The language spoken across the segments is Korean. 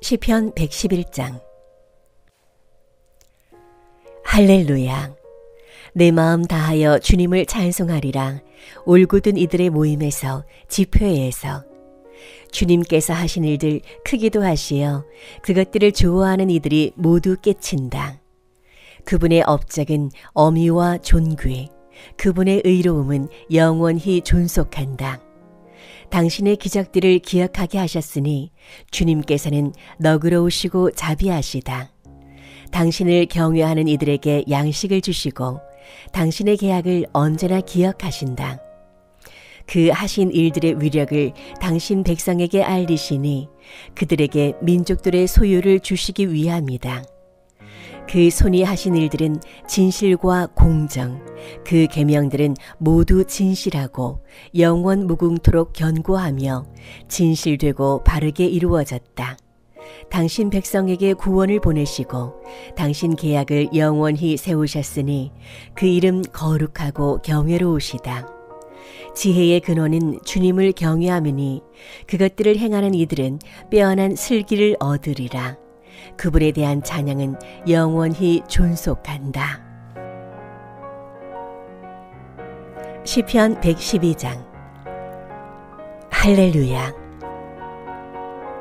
시편 111장. 할렐루야. 내 마음 다하여 주님을 찬송하리라. 올곧은 이들의 모임에서, 집회에서. 주님께서 하신 일들 크기도 하시어 그것들을 좋아하는 이들이 모두 깨친다. 그분의 업적은 어미와 존귀, 그분의 의로움은 영원히 존속한다. 당신의 기적들을 기억하게 하셨으니 주님께서는 너그러우시고 자비하시다. 당신을 경외하는 이들에게 양식을 주시고 당신의 계약을 언제나 기억하신다. 그 하신 일들의 위력을 당신 백성에게 알리시니 그들에게 민족들의 소유를 주시기 위함이다. 그 손이 하신 일들은 진실과 공정, 그 계명들은 모두 진실하고 영원 무궁토록 견고하며 진실되고 바르게 이루어졌다. 당신 백성에게 구원을 보내시고 당신 계약을 영원히 세우셨으니 그 이름 거룩하고 경외로우시다. 지혜의 근원은 주님을 경외함이니 그것들을 행하는 이들은 빼어난 슬기를 얻으리라. 그분에 대한 찬양은 영원히 존속한다. 시편 112장. 할렐루야.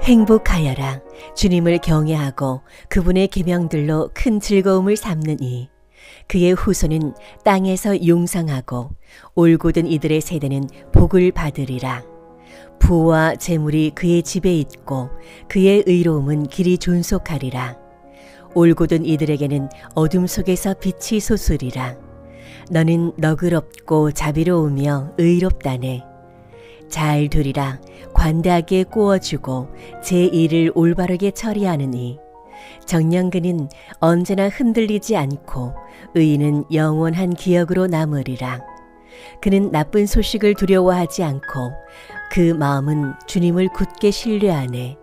행복하여라. 주님을 경외하고 그분의 계명들로 큰 즐거움을 삼느니 그의 후손은 땅에서 용상하고 올곧은 이들의 세대는 복을 받으리라. 부와 재물이 그의 집에 있고 그의 의로움은 길이 존속하리라. 올곧은 이들에게는 어둠 속에서 빛이 솟으리라. 너는 너그럽고 자비로우며 의롭다네. 잘 되리라. 관대하게 꾸어주고 제 일을 올바르게 처리하느니 정령근은 언제나 흔들리지 않고 의인은 영원한 기억으로 남으리라. 그는 나쁜 소식을 두려워하지 않고 그 마음은 주님을 굳게 신뢰하네.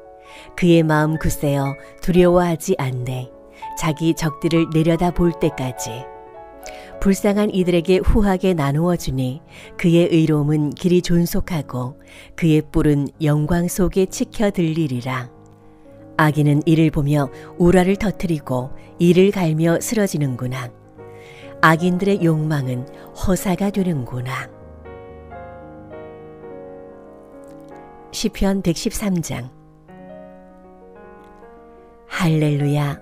그의 마음 굳세어 두려워하지 않네. 자기 적들을 내려다 볼 때까지. 불쌍한 이들에게 후하게 나누어 주니 그의 의로움은 길이 존속하고 그의 뿔은 영광 속에 치켜 들리리라. 악인은 이를 보며 우라를 터뜨리고 이를 갈며 쓰러지는구나. 악인들의 욕망은 허사가 되는구나. 시편 113장. 할렐루야.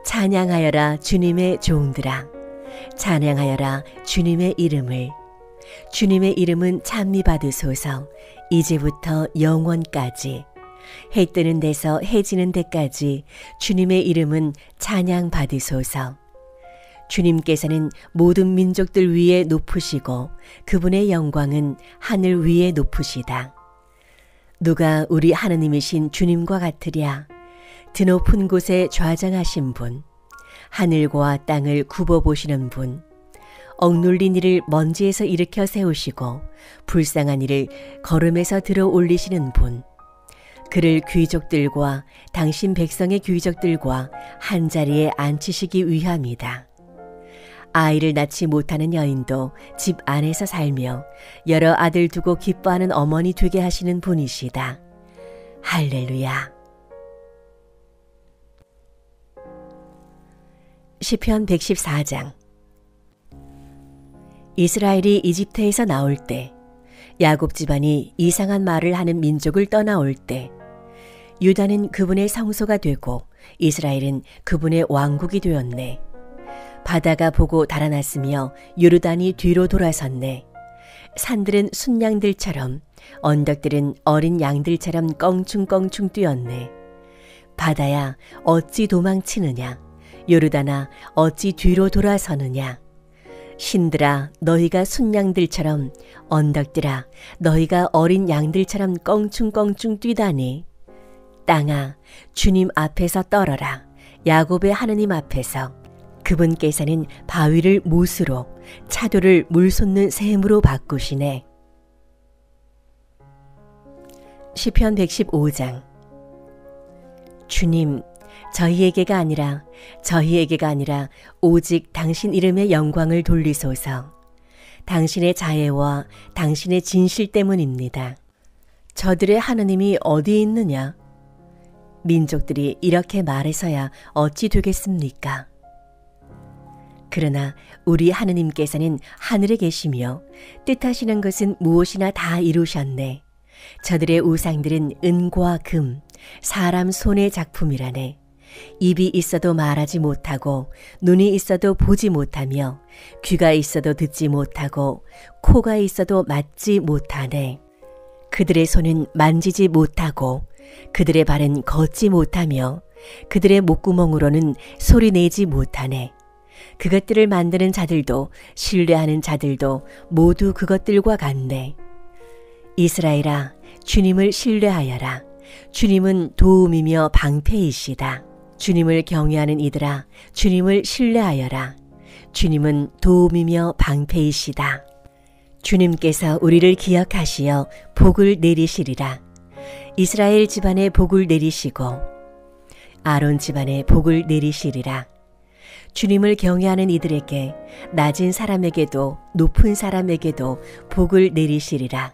찬양하여라 주님의 종들아. 찬양하여라 주님의 이름을. 주님의 이름은 찬미받으소서. 이제부터 영원까지. 해 뜨는 데서 해 지는 데까지 주님의 이름은 찬양받으소서. 주님께서는 모든 민족들 위에 높으시고 그분의 영광은 하늘 위에 높으시다. 누가 우리 하느님이신 주님과 같으랴. 드높은 곳에 좌정하신 분, 하늘과 땅을 굽어보시는 분, 억눌린 이를 먼지에서 일으켜 세우시고 불쌍한 이를 거름에서 들어 올리시는 분, 그를 귀족들과 당신 백성의 귀족들과 한자리에 앉히시기 위함이다. 아이를 낳지 못하는 여인도 집 안에서 살며 여러 아들 두고 기뻐하는 어머니 되게 하시는 분이시다. 할렐루야. 시편 114장. 이스라엘이 이집트에서 나올 때, 야곱 집안이 이상한 말을 하는 민족을 떠나올 때, 유다는 그분의 성소가 되고 이스라엘은 그분의 왕국이 되었네. 바다가 보고 달아났으며 요르단이 뒤로 돌아섰네. 산들은 순양들처럼, 언덕들은 어린 양들처럼 껑충껑충 뛰었네. 바다야 어찌 도망치느냐. 요르단아 어찌 뒤로 돌아서느냐. 신들아 너희가 순양들처럼, 언덕들아 너희가 어린 양들처럼 껑충껑충 뛰다니. 땅아 주님 앞에서 떨어라. 야곱의 하느님 앞에서. 그분께서는 바위를 못으로, 차도를 물 솟는 샘으로 바꾸시네. 시편 115장. 주님, 저희에게가 아니라 오직 당신 이름의 영광을 돌리소서. 당신의 자애와 당신의 진실 때문입니다. 저들의 하느님이 어디 있느냐? 민족들이 이렇게 말해서야 어찌 되겠습니까? 그러나 우리 하느님께서는 하늘에 계시며 뜻하시는 것은 무엇이나 다 이루셨네. 저들의 우상들은 은과 금, 사람 손의 작품이라네. 입이 있어도 말하지 못하고 눈이 있어도 보지 못하며 귀가 있어도 듣지 못하고 코가 있어도 맡지 못하네. 그들의 손은 만지지 못하고 그들의 발은 걷지 못하며 그들의 목구멍으로는 소리 내지 못하네. 그것들을 만드는 자들도 신뢰하는 자들도 모두 그것들과 같네. 이스라엘아, 주님을 신뢰하여라. 주님은 도움이며 방패이시다. 주님을 경외하는 이들아, 주님을 신뢰하여라. 주님은 도움이며 방패이시다. 주님께서 우리를 기억하시어 복을 내리시리라. 이스라엘 집안에 복을 내리시고 아론 집안에 복을 내리시리라. 주님을 경외하는 이들에게 낮은 사람에게도 높은 사람에게도 복을 내리시리라.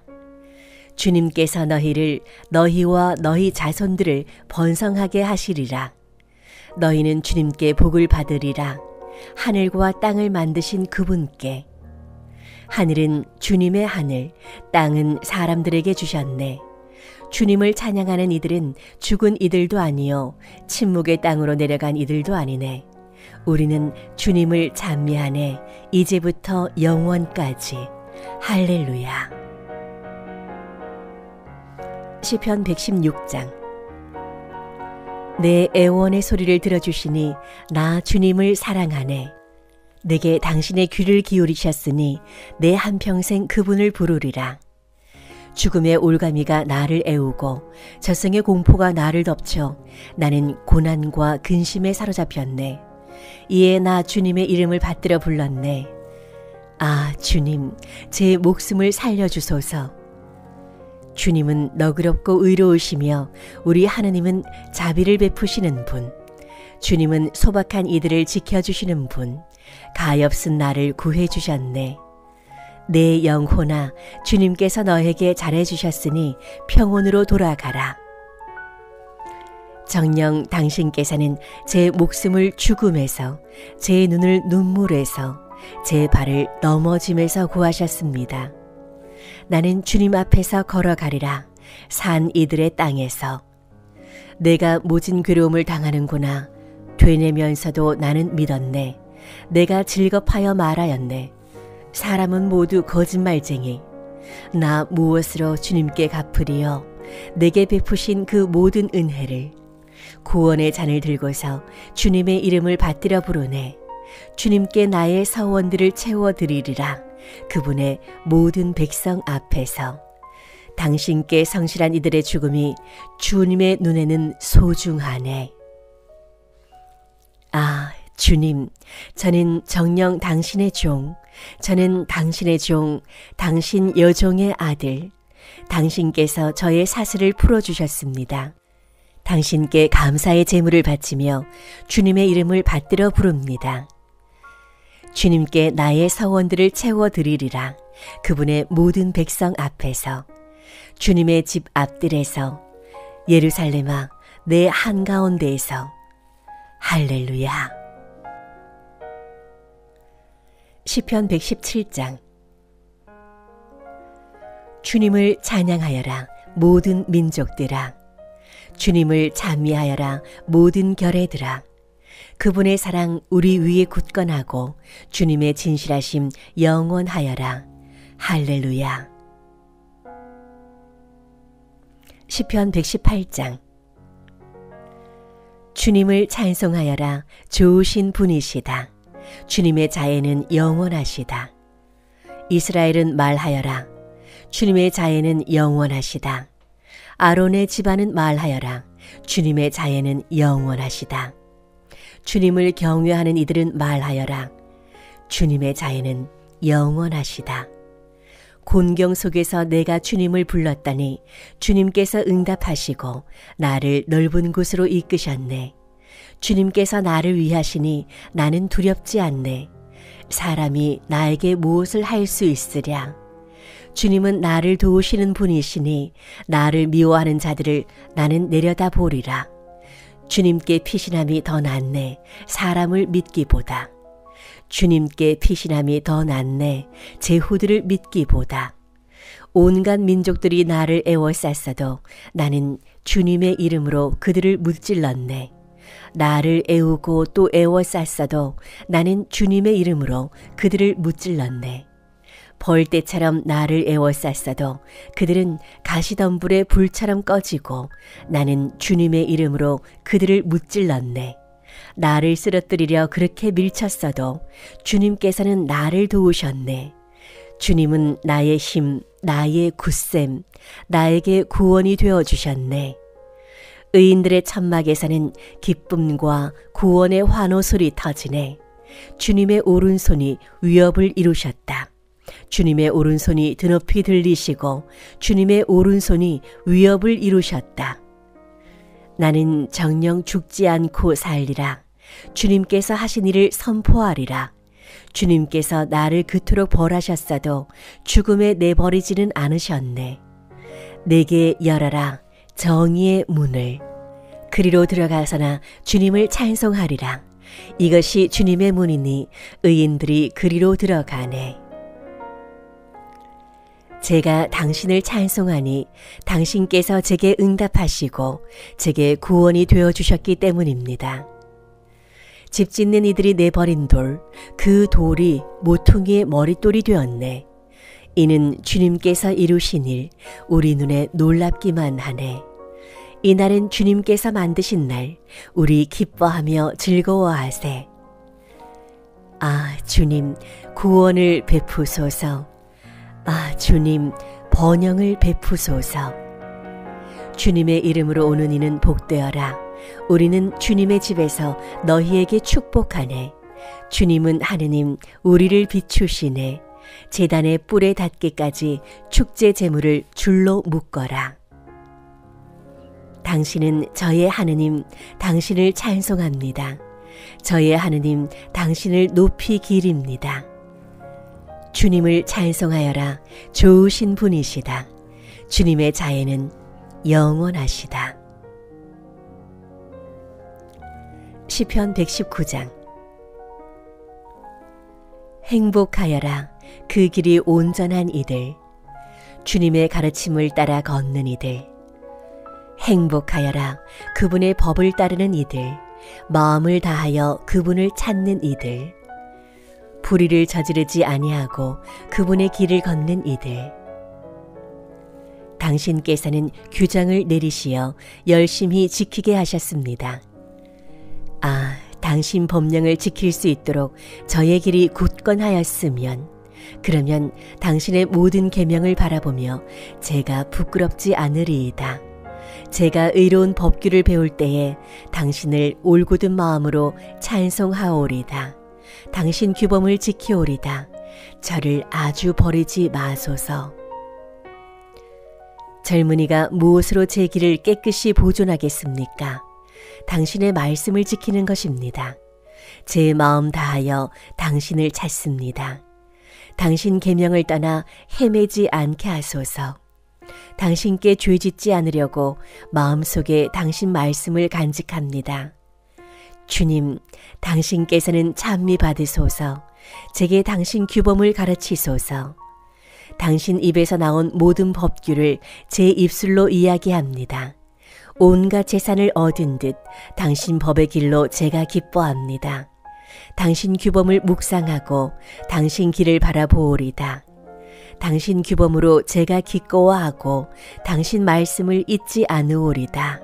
주님께서 너희를 너희와 너희 자손들을 번성하게 하시리라. 너희는 주님께 복을 받으리라. 하늘과 땅을 만드신 그분께. 하늘은 주님의 하늘, 땅은 사람들에게 주셨네. 주님을 찬양하는 이들은 죽은 이들도 아니요 침묵의 땅으로 내려간 이들도 아니네. 우리는 주님을 찬미하네. 이제부터 영원까지. 할렐루야. 시편 116장. 내 애원의 소리를 들어주시니 나 주님을 사랑하네. 내게 당신의 귀를 기울이셨으니 내 한평생 그분을 부르리라. 죽음의 올가미가 나를 애우고 저승의 공포가 나를 덮쳐 나는 고난과 근심에 사로잡혔네. 이에 나 주님의 이름을 받들어 불렀네. 아, 주님, 제 목숨을 살려주소서. 주님은 너그럽고 의로우시며 우리 하느님은 자비를 베푸시는 분. 주님은 소박한 이들을 지켜주시는 분. 가엾은 나를 구해주셨네. 내 영혼아, 주님께서 너에게 잘해주셨으니 평온으로 돌아가라. 정녕 당신께서는 제 목숨을 죽음에서, 제 눈을 눈물에서, 제 발을 넘어짐에서 구하셨습니다. 나는 주님 앞에서 걸어가리라. 산 이들의 땅에서. 내가 모진 괴로움을 당하는구나. 되뇌면서도 나는 믿었네. 내가 즐겁하여 말하였네. 사람은 모두 거짓말쟁이. 나 무엇으로 주님께 갚으리요? 내게 베푸신 그 모든 은혜를. 구원의 잔을 들고서 주님의 이름을 받들어 부르네. 주님께 나의 서원들을 채워드리리라. 그분의 모든 백성 앞에서. 당신께 성실한 이들의 죽음이 주님의 눈에는 소중하네. 아, 주님, 저는 정녕 당신의 종, 저는 당신의 종, 당신 여종의 아들. 당신께서 저의 사슬을 풀어주셨습니다. 당신께 감사의 제물을 바치며 주님의 이름을 받들어 부릅니다. 주님께 나의 서원들을 채워드리리라. 그분의 모든 백성 앞에서. 주님의 집 앞들에서. 예루살렘아, 내 한가운데에서. 할렐루야. 시편 117장. 주님을 찬양하여라, 모든 민족들아. 주님을 찬미하여라, 모든 결애들아. 그분의 사랑 우리 위에 굳건하고 주님의 진실하심 영원하여라. 할렐루야. 시편 118장. 주님을 찬송하여라, 좋으신 분이시다. 주님의 자애는 영원하시다. 이스라엘은 말하여라, 주님의 자애는 영원하시다. 아론의 집안은 말하여라, 주님의 자애는 영원하시다. 주님을 경외하는 이들은 말하여라, 주님의 자애는 영원하시다. 곤경 속에서 내가 주님을 불렀더니 주님께서 응답하시고 나를 넓은 곳으로 이끄셨네. 주님께서 나를 위하시니 나는 두렵지 않네. 사람이 나에게 무엇을 할 수 있으랴. 주님은 나를 도우시는 분이시니 나를 미워하는 자들을 나는 내려다보리라. 주님께 피신함이 더 낫네 사람을 믿기보다. 주님께 피신함이 더 낫네 제후들을 믿기보다. 온갖 민족들이 나를 애워쌌어도 나는 주님의 이름으로 그들을 무찔렀네. 나를 애우고 또 애워쌌어도 나는 주님의 이름으로 그들을 무찔렀네. 벌떼처럼 나를 애워쌌어도 그들은 가시덤불의 불처럼 꺼지고 나는 주님의 이름으로 그들을 무찔렀네. 나를 쓰러뜨리려 그렇게 밀쳤어도 주님께서는 나를 도우셨네. 주님은 나의 힘, 나의 굳셈, 나에게 구원이 되어주셨네. 의인들의 천막에서는 기쁨과 구원의 환호 소리 터지네. 주님의 오른손이 위협을 이루셨다. 주님의 오른손이 드높이 들리시고 주님의 오른손이 위협을 이루셨다. 나는 정녕 죽지 않고 살리라. 주님께서 하신 일을 선포하리라. 주님께서 나를 그토록 벌하셨어도 죽음에 내버리지는 않으셨네. 내게 열어라 정의의 문을. 그리로 들어가서나 주님을 찬송하리라. 이것이 주님의 문이니 의인들이 그리로 들어가네. 제가 당신을 찬송하니 당신께서 제게 응답하시고 제게 구원이 되어주셨기 때문입니다. 집 짓는 이들이 내버린 돌, 그 돌이 모퉁이의 머릿돌이 되었네. 이는 주님께서 이루신 일, 우리 눈에 놀랍기만 하네. 이날은 주님께서 만드신 날, 우리 기뻐하며 즐거워하세. 아, 주님, 구원을 베푸소서. 아, 주님, 번영을 베푸소서. 주님의 이름으로 오는 이는 복되어라. 우리는 주님의 집에서 너희에게 축복하네. 주님은 하느님, 우리를 비추시네. 제단의 뿔에 닿기까지 축제 제물을 줄로 묶어라. 당신은 저의 하느님, 당신을 찬송합니다. 저의 하느님, 당신을 높이 기립니다. 주님을 찬송하여라. 좋으신 분이시다. 주님의 자애는 영원하시다. 시편 119장. 행복하여라. 그 길이 온전한 이들. 주님의 가르침을 따라 걷는 이들. 행복하여라. 그분의 법을 따르는 이들. 마음을 다하여 그분을 찾는 이들. 불의를 저지르지 아니하고 그분의 길을 걷는 이들. 당신께서는 규정을 내리시어 열심히 지키게 하셨습니다. 아, 당신 법령을 지킬 수 있도록 저의 길이 굳건하였으면, 그러면 당신의 모든 계명을 바라보며 제가 부끄럽지 않으리이다. 제가 의로운 법규를 배울 때에 당신을 올곧은 마음으로 찬송하오리다. 당신 규범을 지키오리다. 저를 아주 버리지 마소서. 젊은이가 무엇으로 제 길을 깨끗이 보존하겠습니까? 당신의 말씀을 지키는 것입니다. 제 마음 다하여 당신을 찾습니다. 당신 계명을 떠나 헤매지 않게 하소서. 당신께 죄짓지 않으려고 마음속에 당신 말씀을 간직합니다. 주님, 당신께서는 찬미 받으소서. 제게 당신 규범을 가르치소서. 당신 입에서 나온 모든 법규를 제 입술로 이야기합니다. 온갖 재산을 얻은 듯 당신 법의 길로 제가 기뻐합니다. 당신 규범을 묵상하고 당신 길을 바라보오리다. 당신 규범으로 제가 기꺼워하고 당신 말씀을 잊지 않으오리다.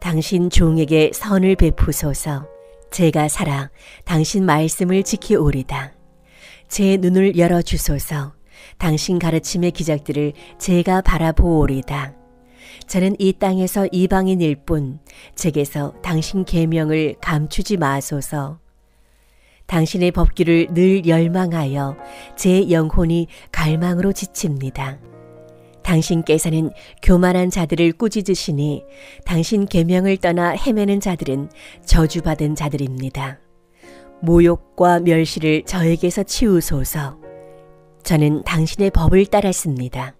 당신 종에게 선을 베푸소서. 제가 살아 당신 말씀을 지키오리다. 제 눈을 열어주소서. 당신 가르침의 기적들을 제가 바라보오리다. 저는 이 땅에서 이방인일 뿐 제게서 당신 계명을 감추지 마소서. 당신의 법규를 늘 열망하여 제 영혼이 갈망으로 지칩니다. 당신께서는 교만한 자들을 꾸짖으시니 당신 계명을 떠나 헤매는 자들은 저주받은 자들입니다. 모욕과 멸시를 저에게서 치우소서. 저는 당신의 법을 따랐습니다.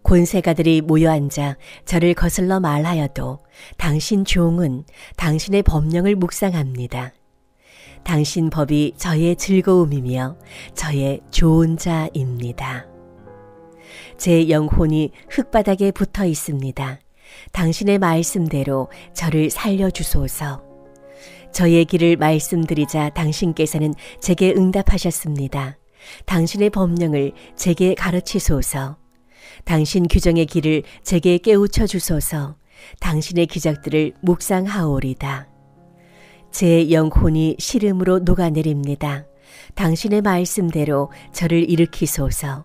권세가들이 모여 앉아 저를 거슬러 말하여도 당신 종은 당신의 법령을 묵상합니다. 당신 법이 저의 즐거움이며 저의 좋은 자입니다. 제 영혼이 흙바닥에 붙어 있습니다. 당신의 말씀대로 저를 살려주소서. 저의 길을 말씀드리자 당신께서는 제게 응답하셨습니다. 당신의 법령을 제게 가르치소서. 당신 규정의 길을 제게 깨우쳐 주소서. 당신의 기적들을 묵상하오리다. 제 영혼이 시름으로 녹아내립니다. 당신의 말씀대로 저를 일으키소서.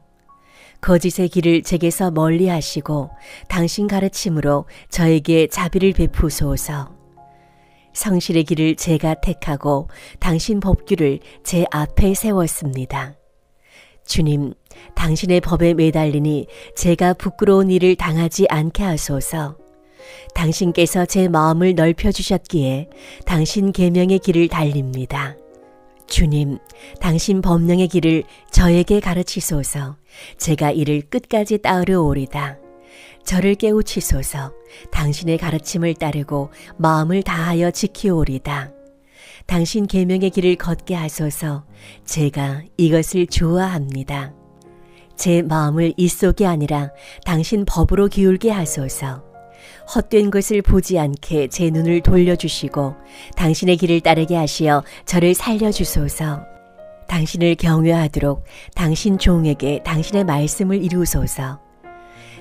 거짓의 길을 제게서 멀리 하시고 당신 가르침으로 저에게 자비를 베푸소서. 성실의 길을 제가 택하고 당신 법규를 제 앞에 세웠습니다. 주님, 당신의 법에 매달리니 제가 부끄러운 일을 당하지 않게 하소서. 당신께서 제 마음을 넓혀주셨기에 당신 계명의 길을 달립니다. 주님, 당신 법령의 길을 저에게 가르치소서. 제가 이를 끝까지 따르오리다. 저를 깨우치소서. 당신의 가르침을 따르고 마음을 다하여 지키오리다. 당신 계명의 길을 걷게 하소서. 제가 이것을 좋아합니다. 제 마음을 이 속이 아니라 당신 법으로 기울게 하소서. 헛된 것을 보지 않게 제 눈을 돌려주시고 당신의 길을 따르게 하시어 저를 살려주소서. 당신을 경외하도록 당신 종에게 당신의 말씀을 이루소서.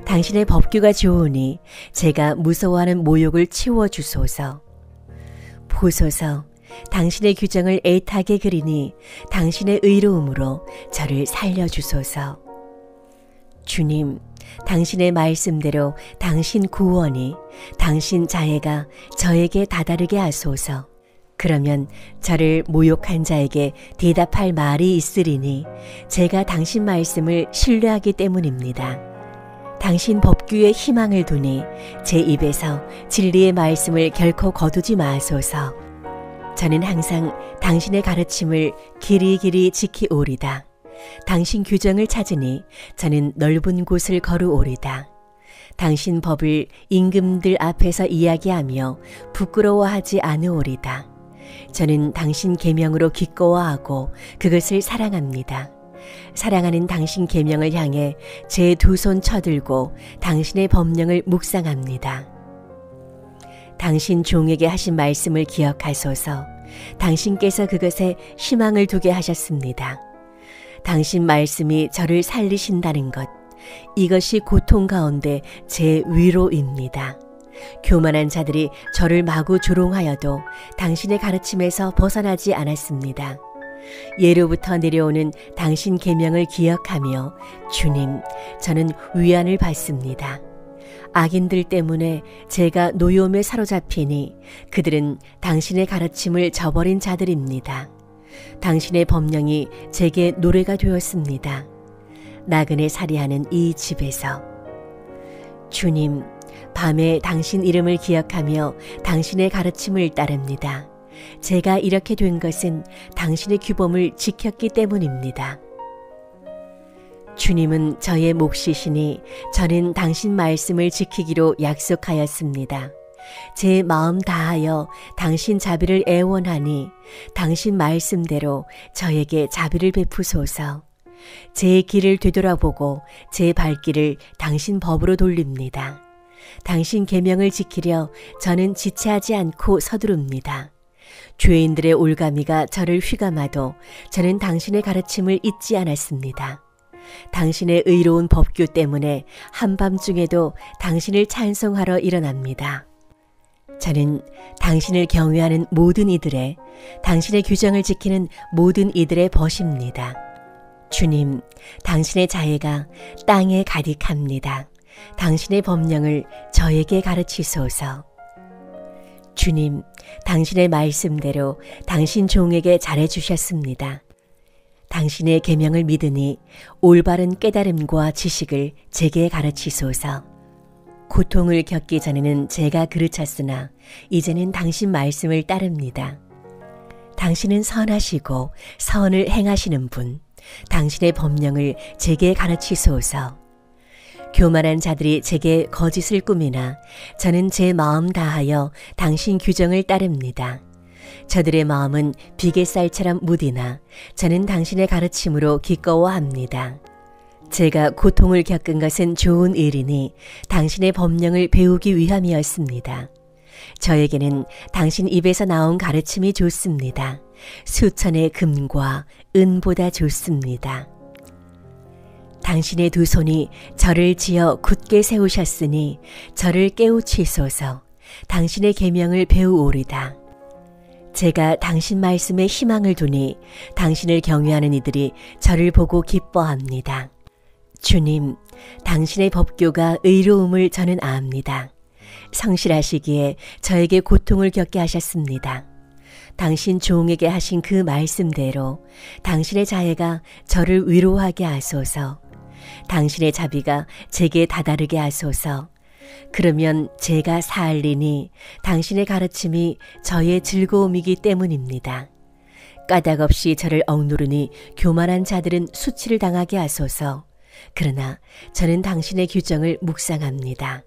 당신의 법규가 좋으니 제가 무서워하는 모욕을 치워주소서. 보소서, 당신의 규정을 애타게 그리니 당신의 의로움으로 저를 살려주소서. 주님, 당신의 말씀대로 당신 구원이 당신 자애가 저에게 다다르게 하소서. 그러면 저를 모욕한 자에게 대답할 말이 있으리니 제가 당신 말씀을 신뢰하기 때문입니다. 당신 법규에 희망을 두니 제 입에서 진리의 말씀을 결코 거두지 마소서. 저는 항상 당신의 가르침을 길이길이 지키오리다. 당신 규정을 찾으니 저는 넓은 곳을 걸어오리다. 당신 법을 임금들 앞에서 이야기하며 부끄러워하지 않으오리다. 저는 당신 계명으로 기꺼워하고 그것을 사랑합니다. 사랑하는 당신 계명을 향해 제 두 손 쳐들고 당신의 법령을 묵상합니다. 당신 종에게 하신 말씀을 기억하소서. 당신께서 그것에 희망을 두게 하셨습니다. 당신 말씀이 저를 살리신다는 것, 이것이 고통 가운데 제 위로입니다. 교만한 자들이 저를 마구 조롱하여도 당신의 가르침에서 벗어나지 않았습니다. 예로부터 내려오는 당신 계명을 기억하며 주님, 저는 위안을 받습니다. 악인들 때문에 제가 노여움에 사로잡히니 그들은 당신의 가르침을 저버린 자들입니다. 당신의 법령이 제게 노래가 되었습니다. 나그네 살이하는 이 집에서. 주님, 밤에 당신 이름을 기억하며 당신의 가르침을 따릅니다. 제가 이렇게 된 것은 당신의 규범을 지켰기 때문입니다. 주님은 저의 몫이시니 저는 당신 말씀을 지키기로 약속하였습니다. 제 마음 다하여 당신 자비를 애원하니 당신 말씀대로 저에게 자비를 베푸소서. 제 길을 되돌아보고 제 발길을 당신 법으로 돌립니다. 당신 계명을 지키려 저는 지체하지 않고 서두릅니다. 죄인들의 올가미가 저를 휘감아도 저는 당신의 가르침을 잊지 않았습니다. 당신의 의로운 법규 때문에 한밤중에도 당신을 찬송하러 일어납니다. 저는 당신을 경외하는 모든 이들의, 당신의 규정을 지키는 모든 이들의 벗입니다. 주님, 당신의 자애가 땅에 가득합니다. 당신의 법령을 저에게 가르치소서. 주님, 당신의 말씀대로 당신 종에게 잘해주셨습니다. 당신의 계명을 믿으니 올바른 깨달음과 지식을 제게 가르치소서. 고통을 겪기 전에는 제가 그르쳤으나 이제는 당신 말씀을 따릅니다. 당신은 선하시고 선을 행하시는 분, 당신의 법령을 제게 가르치소서. 교만한 자들이 제게 거짓을 꾸미나 저는 제 마음 다하여 당신 규정을 따릅니다. 저들의 마음은 비계쌀처럼 무디나 저는 당신의 가르침으로 기꺼워합니다. 제가 고통을 겪은 것은 좋은 일이니 당신의 법령을 배우기 위함이었습니다. 저에게는 당신 입에서 나온 가르침이 좋습니다. 수천의 금과 은보다 좋습니다. 당신의 두 손이 저를 지어 굳게 세우셨으니 저를 깨우치소서. 당신의 계명을 배우오리다. 제가 당신 말씀에 희망을 두니 당신을 경외하는 이들이 저를 보고 기뻐합니다. 주님, 당신의 법교가 의로움을 저는 압니다. 성실하시기에 저에게 고통을 겪게 하셨습니다. 당신 종에게 하신 그 말씀대로 당신의 자애가 저를 위로하게 하소서. 당신의 자비가 제게 다다르게 하소서. 그러면 제가 살리니 당신의 가르침이 저의 즐거움이기 때문입니다. 까닭없이 저를 억누르니 교만한 자들은 수치를 당하게 하소서. 그러나 저는 당신의 규정을 묵상합니다.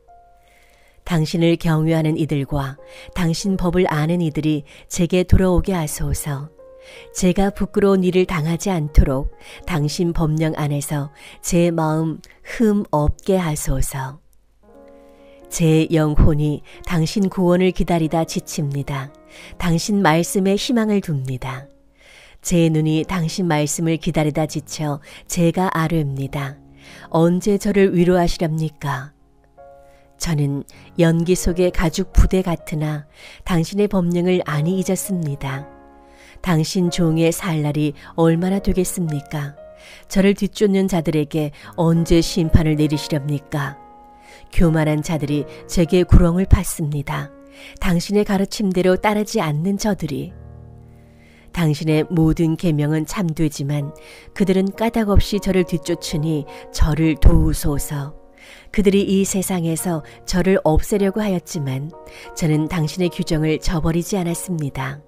당신을 경외하는 이들과 당신 법을 아는 이들이 제게 돌아오게 하소서. 제가 부끄러운 일을 당하지 않도록 당신 법령 안에서 제 마음 흠 없게 하소서. 제 영혼이 당신 구원을 기다리다 지칩니다. 당신 말씀에 희망을 둡니다. 제 눈이 당신 말씀을 기다리다 지쳐 제가 아뢰옵니다. 언제 저를 위로하시렵니까? 저는 연기 속의 가죽 부대 같으나 당신의 법령을 안이 잊었습니다. 당신 종의 살 날이 얼마나 되겠습니까? 저를 뒤쫓는 자들에게 언제 심판을 내리시렵니까? 교만한 자들이 제게 구렁을 팠습니다. 당신의 가르침대로 따르지 않는 저들이. 당신의 모든 계명은 참되지만 그들은 까닭없이 저를 뒤쫓으니 저를 도우소서. 그들이 이 세상에서 저를 없애려고 하였지만 저는 당신의 규정을 저버리지 않았습니다.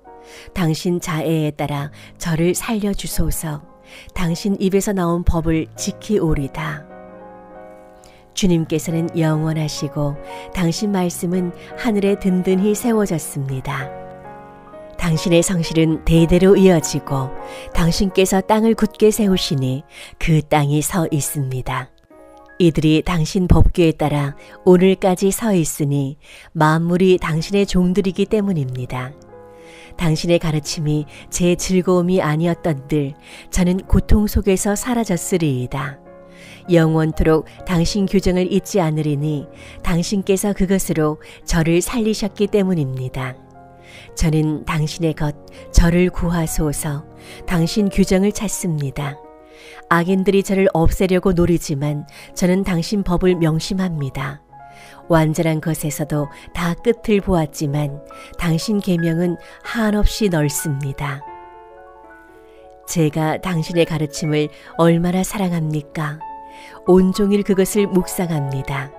당신 자애에 따라 저를 살려주소서. 당신 입에서 나온 법을 지키오리다. 주님께서는 영원하시고 당신 말씀은 하늘에 든든히 세워졌습니다. 당신의 성실은 대대로 이어지고 당신께서 땅을 굳게 세우시니 그 땅이 서 있습니다. 이들이 당신 법규에 따라 오늘까지 서 있으니 만물이 당신의 종들이기 때문입니다. 당신의 가르침이 제 즐거움이 아니었던들 저는 고통 속에서 사라졌으리이다. 영원토록 당신 규정을 잊지 않으리니 당신께서 그것으로 저를 살리셨기 때문입니다. 저는 당신의 것, 저를 구하소서. 당신 규정을 찾습니다. 악인들이 저를 없애려고 노리지만 저는 당신 법을 명심합니다. 완전한 것에서도 다 끝을 보았지만 당신 계명은 한없이 넓습니다. 제가 당신의 가르침을 얼마나 사랑합니까? 온종일 그것을 묵상합니다.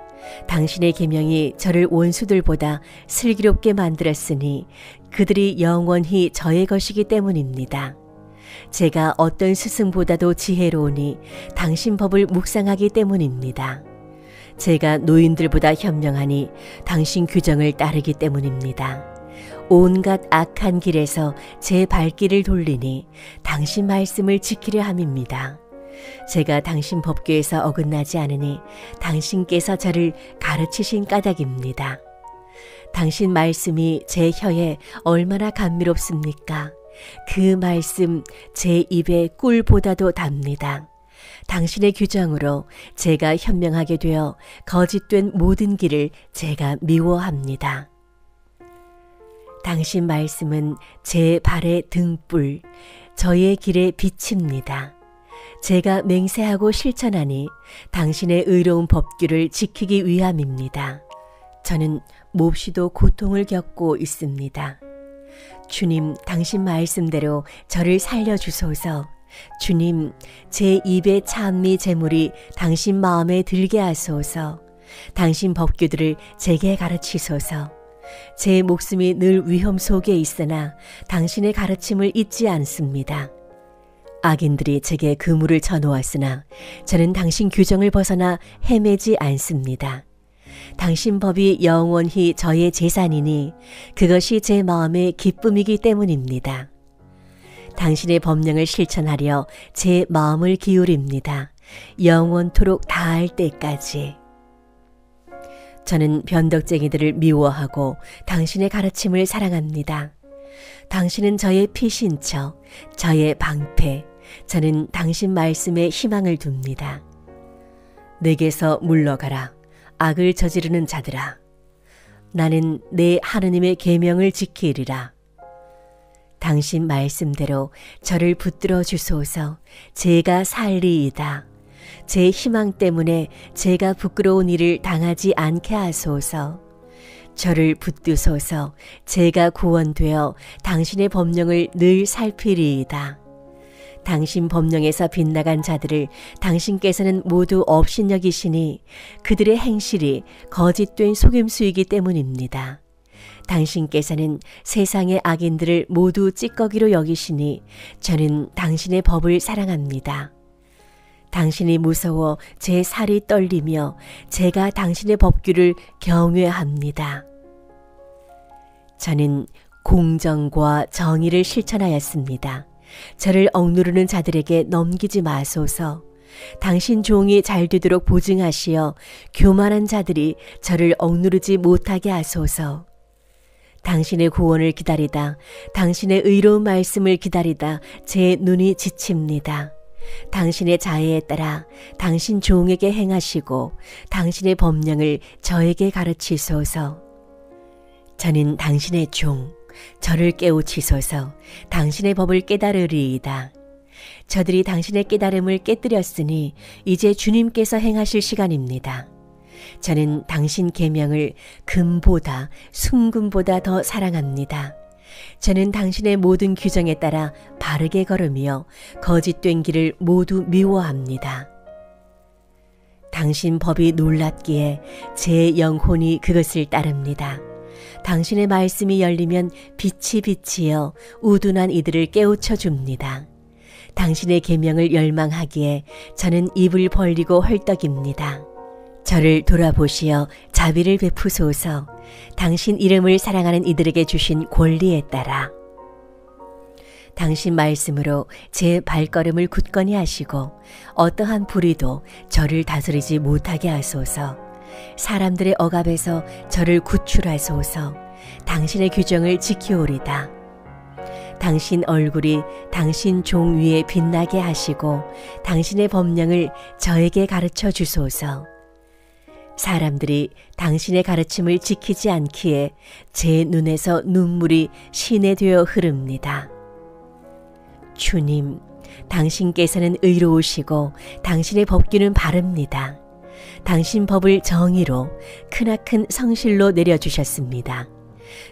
당신의 계명이 저를 원수들보다 슬기롭게 만들었으니 그들이 영원히 저의 것이기 때문입니다. 제가 어떤 스승보다도 지혜로우니 당신 법을 묵상하기 때문입니다. 제가 노인들보다 현명하니 당신 규정을 따르기 때문입니다. 온갖 악한 길에서 제 발길을 돌리니 당신 말씀을 지키려 함입니다. 제가 당신 법궤에서 어긋나지 않으니 당신께서 저를 가르치신 까닭입니다. 당신 말씀이 제 혀에 얼마나 감미롭습니까? 그 말씀 제 입에 꿀보다도 답니다. 당신의 규정으로 제가 현명하게 되어 거짓된 모든 길을 제가 미워합니다. 당신 말씀은 제 발의 등불, 저의 길의 빛입니다. 제가 맹세하고 실천하니 당신의 의로운 법규를 지키기 위함입니다. 저는 몹시도 고통을 겪고 있습니다. 주님, 당신 말씀대로 저를 살려주소서. 주님, 제 입의 찬미 제물이 당신 마음에 들게 하소서. 당신 법규들을 제게 가르치소서. 제 목숨이 늘 위험 속에 있으나 당신의 가르침을 잊지 않습니다. 악인들이 제게 그물을 쳐놓았으나 저는 당신 규정을 벗어나 헤매지 않습니다. 당신 법이 영원히 저의 재산이니 그것이 제 마음의 기쁨이기 때문입니다. 당신의 법령을 실천하려 제 마음을 기울입니다. 영원토록 다할 때까지. 저는 변덕쟁이들을 미워하고 당신의 가르침을 사랑합니다. 당신은 저의 피신처, 저의 방패, 저는 당신 말씀에 희망을 둡니다. 내게서 물러가라, 악을 저지르는 자들아. 나는 내 하느님의 계명을 지키리라. 당신 말씀대로 저를 붙들어 주소서. 제가 살리이다. 제 희망 때문에 제가 부끄러운 일을 당하지 않게 하소서. 저를 붙드소서. 제가 구원되어 당신의 법령을 늘 살피리이다. 당신 법령에서 빗나간 자들을 당신께서는 모두 업신여기시니 그들의 행실이 거짓된 속임수이기 때문입니다. 당신께서는 세상의 악인들을 모두 찌꺼기로 여기시니 저는 당신의 법을 사랑합니다. 당신이 무서워 제 살이 떨리며 제가 당신의 법규를 경외합니다. 저는 공정과 정의를 실천하였습니다. 저를 억누르는 자들에게 넘기지 마소서. 당신 종이 잘 되도록 보증하시어 교만한 자들이 저를 억누르지 못하게 하소서. 당신의 구원을 기다리다, 당신의 의로운 말씀을 기다리다 제 눈이 지칩니다. 당신의 자애에 따라 당신 종에게 행하시고 당신의 법령을 저에게 가르치소서. 저는 당신의 종, 저를 깨우치소서. 당신의 법을 깨달으리이다. 저들이 당신의 깨달음을 깨뜨렸으니 이제 주님께서 행하실 시간입니다. 저는 당신 계명을 금보다 순금보다 더 사랑합니다. 저는 당신의 모든 규정에 따라 바르게 걸으며 거짓된 길을 모두 미워합니다. 당신 법이 놀랍기에 제 영혼이 그것을 따릅니다. 당신의 말씀이 열리면 빛이 비치어 우둔한 이들을 깨우쳐 줍니다. 당신의 계명을 열망하기에 저는 입을 벌리고 헐떡입니다. 저를 돌아보시어 자비를 베푸소서. 당신 이름을 사랑하는 이들에게 주신 권리에 따라. 당신 말씀으로 제 발걸음을 굳건히 하시고 어떠한 불의도 저를 다스리지 못하게 하소서. 사람들의 억압에서 저를 구출하소서. 당신의 규정을 지키오리다. 당신 얼굴이 당신 종 위에 빛나게 하시고 당신의 법령을 저에게 가르쳐 주소서. 사람들이 당신의 가르침을 지키지 않기에 제 눈에서 눈물이 시내 되어 흐릅니다. 주님, 당신께서는 의로우시고 당신의 법규는 바릅니다. 당신 법을 정의로 크나큰 성실로 내려주셨습니다.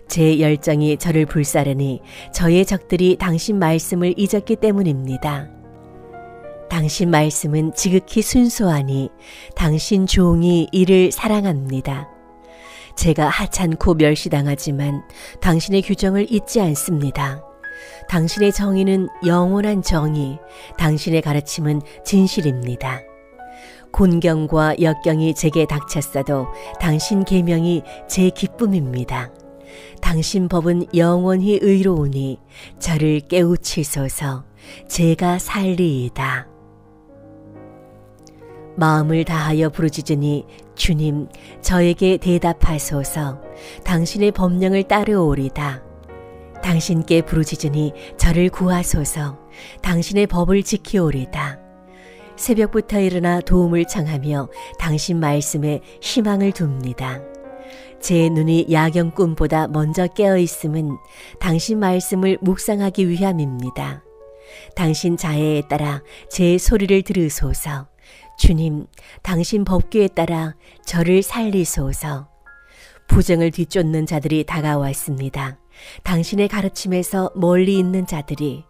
제 열정이 저를 불사르니 저의 적들이 당신 말씀을 잊었기 때문입니다. 당신 말씀은 지극히 순수하니 당신 종이 이를 사랑합니다. 제가 하찮고 멸시당하지만 당신의 규정을 잊지 않습니다. 당신의 정의는 영원한 정의, 당신의 가르침은 진실입니다. 곤경과 역경이 제게 닥쳤어도 당신 계명이 제 기쁨입니다. 당신 법은 영원히 의로우니 저를 깨우치소서. 제가 살리이다. 마음을 다하여 부르짖으니 주님, 저에게 대답하소서. 당신의 법령을 따르오리다. 당신께 부르짖으니 저를 구하소서. 당신의 법을 지키오리다. 새벽부터 일어나 도움을 청하며 당신 말씀에 희망을 둡니다. 제 눈이 야경 꿈보다 먼저 깨어 있음은 당신 말씀을 묵상하기 위함입니다. 당신 자애에 따라 제 소리를 들으소서. 주님, 당신 법규에 따라 저를 살리소서. 부정을 뒤쫓는 자들이 다가왔습니다. 당신의 가르침에서 멀리 있는 자들이.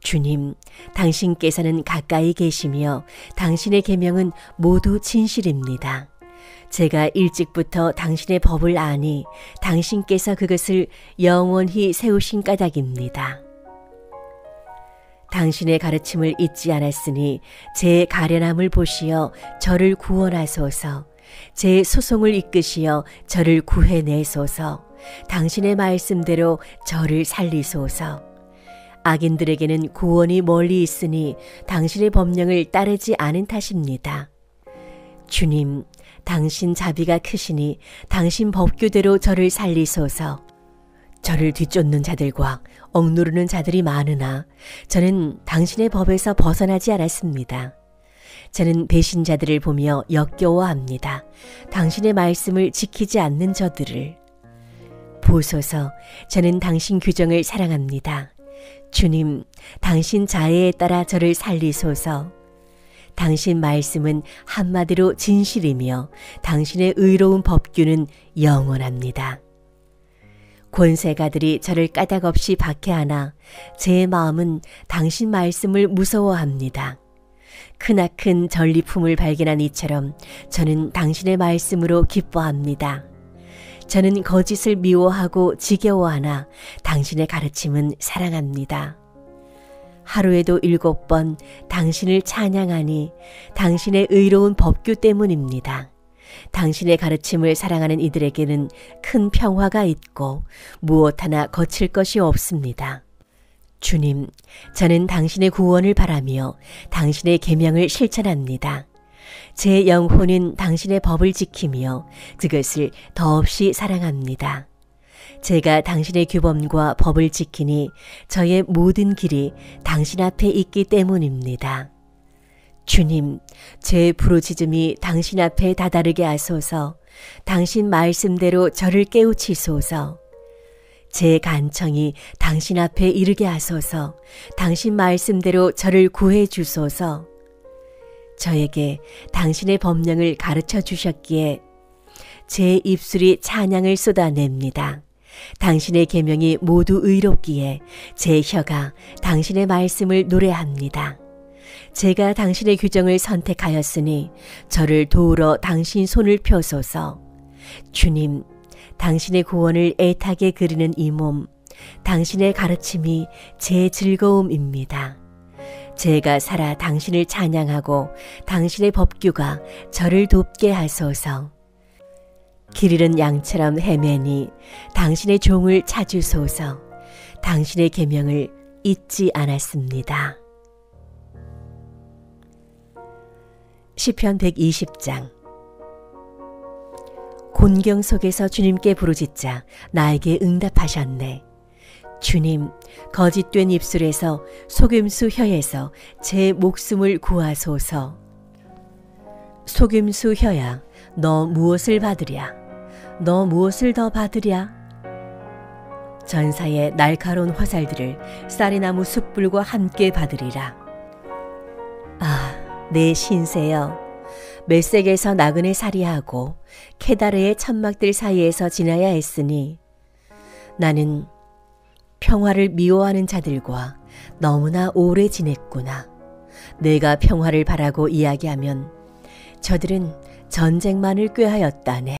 주님, 당신께서는 가까이 계시며 당신의 계명은 모두 진실입니다. 제가 일찍부터 당신의 법을 아니 당신께서 그것을 영원히 세우신 까닭입니다. 당신의 가르침을 잊지 않았으니 제 가련함을 보시어 저를 구원하소서. 제 소송을 이끄시어 저를 구해내소서. 당신의 말씀대로 저를 살리소서. 악인들에게는 구원이 멀리 있으니 당신의 법령을 따르지 않은 탓입니다. 주님, 당신 자비가 크시니 당신 법규대로 저를 살리소서. 저를 뒤쫓는 자들과 억누르는 자들이 많으나 저는 당신의 법에서 벗어나지 않았습니다. 저는 배신자들을 보며 역겨워합니다. 당신의 말씀을 지키지 않는 저들을. 보소서, 저는 당신 규정을 사랑합니다. 주님, 당신 자애에 따라 저를 살리소서. 당신 말씀은 한마디로 진실이며 당신의 의로운 법규는 영원합니다. 권세가들이 저를 까닭없이 박해하나 제 마음은 당신 말씀을 무서워합니다. 크나큰 전리품을 발견한 이처럼 저는 당신의 말씀으로 기뻐합니다. 저는 거짓을 미워하고 지겨워하나 당신의 가르침은 사랑합니다. 하루에도 7번 당신을 찬양하니 당신의 의로운 법규 때문입니다. 당신의 가르침을 사랑하는 이들에게는 큰 평화가 있고 무엇 하나 거칠 것이 없습니다. 주님, 저는 당신의 구원을 바라며 당신의 계명을 실천합니다. 제 영혼은 당신의 법을 지키며 그것을 더없이 사랑합니다. 제가 당신의 규범과 법을 지키니 저의 모든 길이 당신 앞에 있기 때문입니다. 주님, 제 부르짖음이 당신 앞에 다다르게 하소서. 당신 말씀대로 저를 깨우치소서. 제 간청이 당신 앞에 이르게 하소서. 당신 말씀대로 저를 구해 주소서. 저에게 당신의 법령을 가르쳐 주셨기에 제 입술이 찬양을 쏟아냅니다. 당신의 계명이 모두 의롭기에 제 혀가 당신의 말씀을 노래합니다. 제가 당신의 규정을 선택하였으니 저를 도우러 당신 손을 펴소서. 주님, 당신의 구원을 애타게 그리는 이 몸, 당신의 가르침이 제 즐거움입니다. 제가 살아 당신을 찬양하고 당신의 법규가 저를 돕게 하소서. 길 잃은 양처럼 헤매니 당신의 종을 찾으소서. 당신의 계명을 잊지 않았습니다. 시편 120장. 곤경 속에서 주님께 부르짖자 나에게 응답하셨네. 주님, 거짓된 입술에서 속임수 혀에서 제 목숨을 구하소서. 속임수 혀야, 너 무엇을 받으랴? 너 무엇을 더 받으랴? 전사의 날카로운 화살들을 쌀이나무 숯불과 함께 받으리라. 아, 내 신세여, 메섹에서 나그네 살이하고 케다르의 천막들 사이에서 지나야 했으니 나는 평화를 미워하는 자들과 너무나 오래 지냈구나. 내가 평화를 바라고 이야기하면 저들은 전쟁만을 꾀하였다네.